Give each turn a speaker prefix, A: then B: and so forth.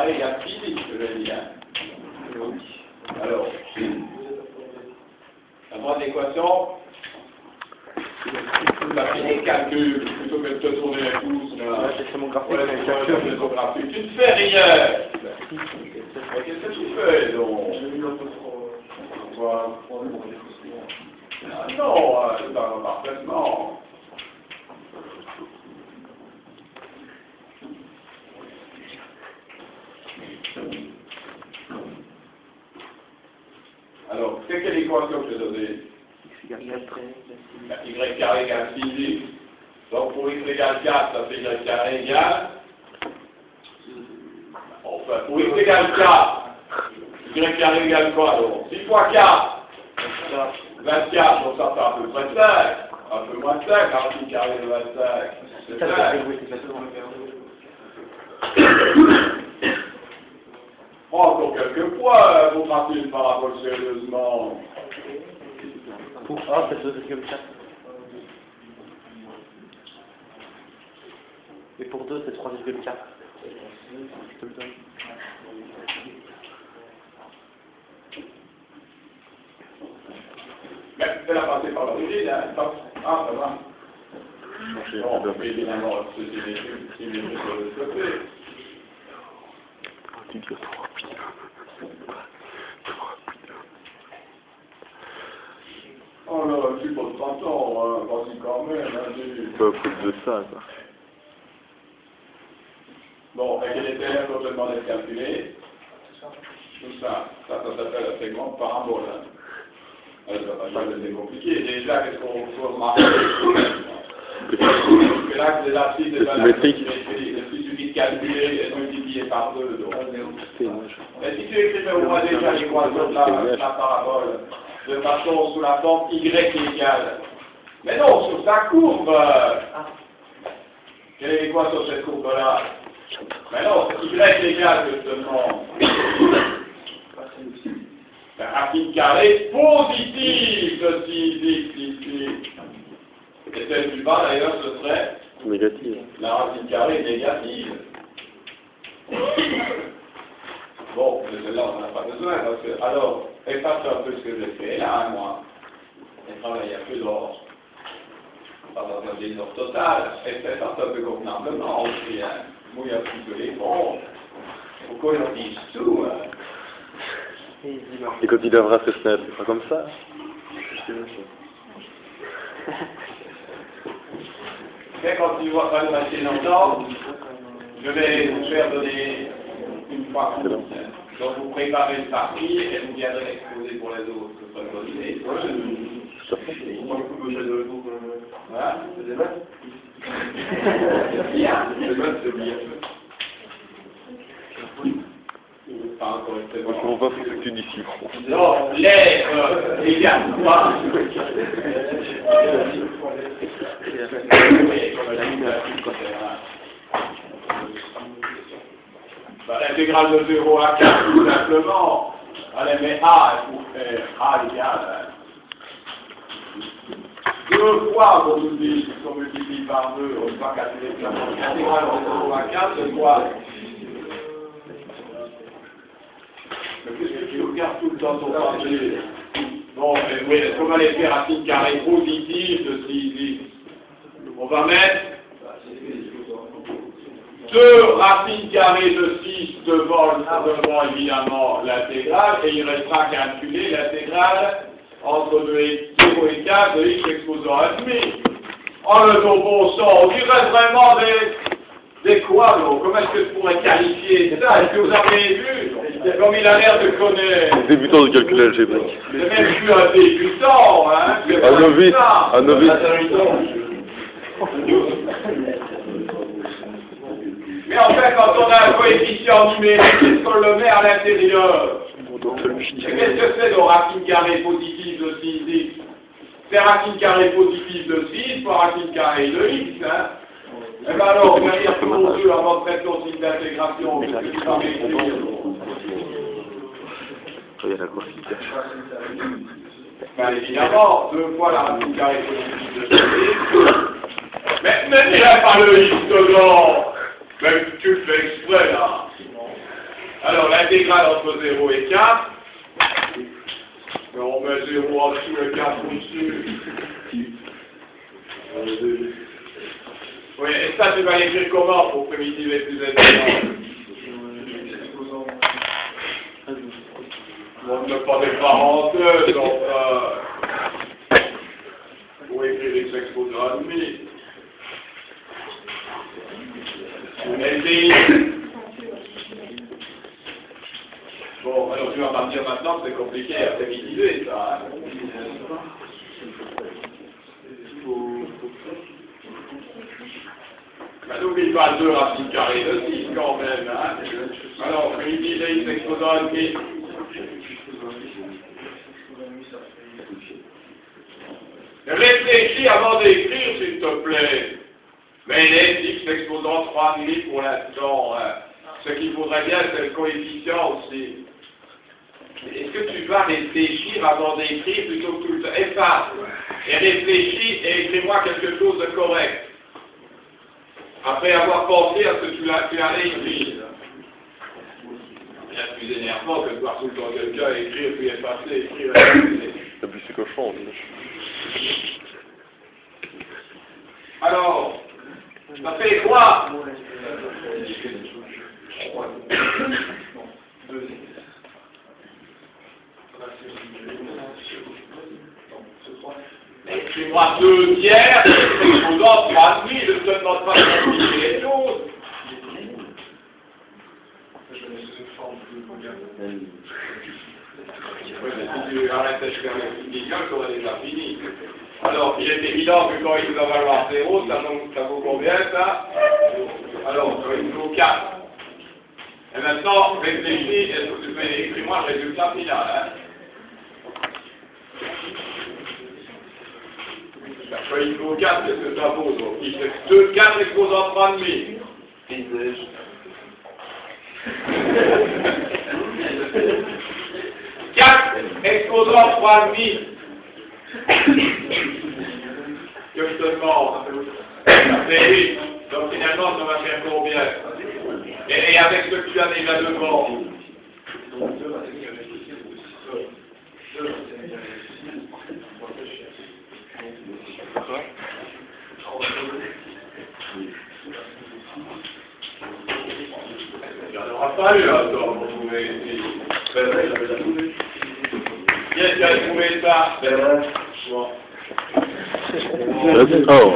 A: carré égale physique, je vais dire. Alors, la droite équation, la physique calcul, plutôt que de te tourner les pouces, là.
B: C'est mon graphique.
A: Ouais, tu ne fais rien. Qu'est-ce que tu fais, donc? Ah non, c'est pas parfaitement. Alors, c'est quelle équation que je te donnais? Y carré égale physique. Donc pour x égale 4, ça fait y carré égale. Enfin, pour x égale 4, y carré égale quoi donc? 6 fois 4, 24, donc ça fait à peu près 5. Un peu moins de 5, racine carrée de 25. C'est 5. Prends encore quelques points, vous partez une parabole sérieusement.
B: Ah, c'est 2,4. Et pour 2, c'est 3,4. Je te le donne.
A: Mais elle a passé par l'origine, hein. Ah, ça va. Non, mais évidemment, c'est des trucs qui viennent sur le côté. Oh là, je suis pas de 30 ans, hein, vas-y quand même, hein,
C: Pas plus de ça, quoi.
A: Bon, et quel était l'air complètement calculé? Tout ça, ça s'appelle un segment de parabole. Hein. Ça va pas être compliqué. Déjà, qu'est-ce qu'on peut remarquer? Que l'axe des abscisses des valeurs symétriques, il suffit de calculer et de multiplier par 2. Donc. Mais si tu écrivais au moins déjà l'équation de la parabole, de façon sous la forme y égale. Mais non, sur ta courbe. Quelle est l'équation de cette courbe-là? Mais non, c'est y égale que je te demande. La racine carrée positive de 6x ici. Et celle du bas d'ailleurs ce serait
C: négative.
A: La racine carrée négative. Bon, celle-là on n'en a pas besoin parce que, alors, efface un peu ce que j'ai fait là, moi. Et travaille un peu d'or. Pas dans un désordre total. Efface un peu convenablement aussi, hein. Mouille un petit peu les fonds. Pourquoi ils en disent tout, hein?
C: Et quand il devra se fenêtre, c'est pas comme ça.
A: Mais quand tu vois pas nous rester longtemps, je vais vous faire donner une fois qu'on donc vous préparez une partie et vous viendrez l'exposer pour les autres. Ce sera une bonne idée. Voilà. C'est bien. C'est bien. Pas encore une seconde.
C: Moi, je comprends pas ce que tu dis si.
A: Non, les gars, pas. L'intégrale de 0 à 4, tout simplement. Allez, mais A, pour faire A égale 2 fois, comme nous dit, qu'on multiplie par 2, on ne peut pas calculer l'intégrale de 0 à 4, c'est quoi? Mais qu'est-ce que tu regardes tout le temps ton papier? Bon, mais oui, est-ce qu'on va les faire racine carrée positive de 6x? On va mettre 2 racines carrées de 6 devant évidemment l'intégrale, et il restera à calculer l'intégrale entre 0 et 4 de x exposant à demi. Oh le bon sang, on dirait vraiment des quoi, donc? Comment est-ce que je pourrais qualifier ça? Est-ce que vous avez vu? Comme il a l'air de connaître.
C: Débutant de calcul algébrique.
A: C'est même plus un débutant, hein?
C: Un novice. Un novice.
A: Mais en fait, quand on a un coefficient numérique, est-ce qu'on le met à l'intérieur? Et qu'est-ce que c'est nos racines carrées positives de 6x? C'est racine carrée positive de 6 fois racine carrée de x, hein? Eh bien alors, on va dire tout mon Dieu avant de faire ton signe d'intégration, qu'est-ce que tu vas m'écrire?
C: Il y a la course qui cache.
A: Ben évidemment, 2 fois la racine carrée positive de 6x. Mais n'irai pas le x dedans! Mais tu le fais exprès là! Alors, l'intégrale entre 0 et 4. On met 0 en dessous et 4 au-dessus. Oui, et ça, tu vas l'écrire comment pour primitiver plus aisément? On ne met pas des parenthèses, pour écrire x exposé à demi. Bon, alors tu vas pas me dire maintenant que c'est compliqué à primitiver, ça. Hein? N'oublie pas 2 racines carrées de 6 quand même. Hein? Alors, primitiver x exposé à demi. Réfléchis avant d'écrire, s'il te plaît. Mais il est x exposant 3,5 pour l'instant. Hein. Ce qu'il faudrait bien, c'est le coefficient aussi. Est-ce que tu vas réfléchir avant d'écrire plutôt que tout le temps? Efface et réfléchis et écris-moi quelque chose de correct. Après avoir pensé à ce que tu allais écrire. Rien de plus énervant que de voir tout le temps quelqu'un écrire, puis effacer, écrire, effacer.
C: C'est plus c'est cochon.
A: Alors, ça fait quoi? Écris-moi 2 tiers, exposant 3,5, je ne te demande pas de compliquer les choses. Oui, mais si tu arrêtes de faire les multiplications, tu aurais déjà fini. Alors, il est évident que quand il va valoir 0, ça vaut combien ça? Alors, il vaut 4. Et maintenant, réfléchis, écris-moi le résultat final. Hein? Quand il vaut 4, qu'est-ce que ça vaut? Donc, il fait 4 exposant 3,5. 4 exposant 3,5. Que je te demande. C'est 8. Donc finalement, ça va faire combien? Et avec ce que tu as déjà devant. Il n'y en aura pas eu là, pour trouver ici. Qui est-ce qui a trouvé ça? Bon.
C: That's all.